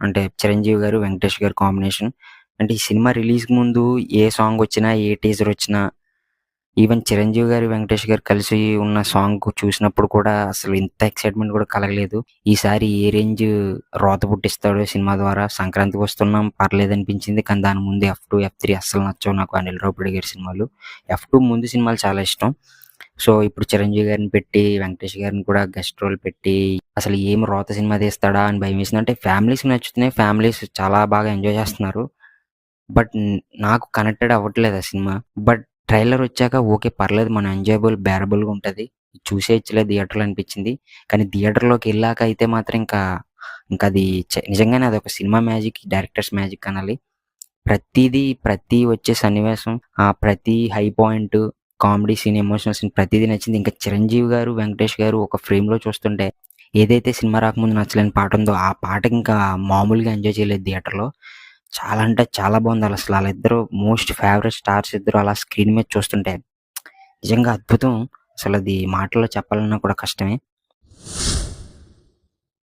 అంటే 'చిరంజీవి' గారు, 'వెంకటేష్' గారి కాంబినేషన్. అంటే ఈ సినిమా రిలీజ్‌కి ముందు ఏ సాంగొచ్చినా, ఏ టీజరొచ్చినా, ఈవెన్ 'చిరంజీవి' గారు, 'వెంకటేష్' గారు కలిసి ఉన్న సాంగ్ చూసినప్పుడు కూడా అసలు ఇంత ఎక్సైట్‌మెంట్ కూడా కలగలేదు. ఈసారి ఏ రేంజ్ రోత పుట్టిస్తాడో సినిమా ద్వారా. సంక్రాంతికొస్తున్నాం పర్లేదనిపించింది. కానీ దాని ముందు 'ఎఫ్2', 'ఎఫ్3' అస్సలు నచ్చవు నాకు అనిల్ రావిపూడి గారి సినిమాలు. 'ఎఫ్2' ముందు సినిమాలు చాలా ఇష్టం. సో, ఇప్పుడు 'చిరంజీవి' గారిని పెట్టి, 'వెంకటేష్' గారిని కూడా గెస్ట్ రోల్ పెట్టి, అసలు ఏం రోత సినిమా తీస్తాడా అని భయమేసింది. అంటే ఫ్యామిలీస్‌కి నచ్చుతున్నాయి. ఫ్యామిలీస్ చాలా బాగా ఎంజాయ్ చేస్తున్నారు. బట్ నాకు కనెక్టెడ్ అవ్వట్లేదు ఆ సినిమా. But ట్రైలరొచ్చాక okay. పర్లేదు మనం ఎంజాయబుల్, బేరబుల్‌గా ఉంటది. చూసేయచ్చులే థియేటర్‌లో అనిపించింది. కానీ థియేటర్‌లోకెళ్ళాక అయితే మాత్రం ఇంకది నిజంగానే అదొక సినిమా మ్యాజిక్, డైరెక్టర్స్ మ్యాజిక్ అనాలి. ప్రతీదీ, ప్రతి వచ్చే సన్నివేశం, ప్రతి high point, comedy scene, emotional scene ప్రతీదీ నచ్చింది. ఇంకా 'చిరంజీవి' గారు, 'వెంకటేష్' గారు ఒక ఫ్రేమ్‌లో చూస్తుంటే ఏదైతే సినిమా రాకముందు నచ్చలేని పాటుందో, ఆ పాటకి ఇంకా మామూలుగా ఎంజాయ్ చేయలేదు థియేటర్‌లో. చాలా అంటే చాలా బావుంది. అసలు ఆళ్ళిద్దరూ మోస్ట్ ఫేవరెట్ స్టార్స్ ఇద్దరు అలా స్క్రీన్ మీద చూస్తుంటే నిజంగా అద్భుతం. అసలది మాటల్లో చెప్పాలన్నా కూడా కష్టమే.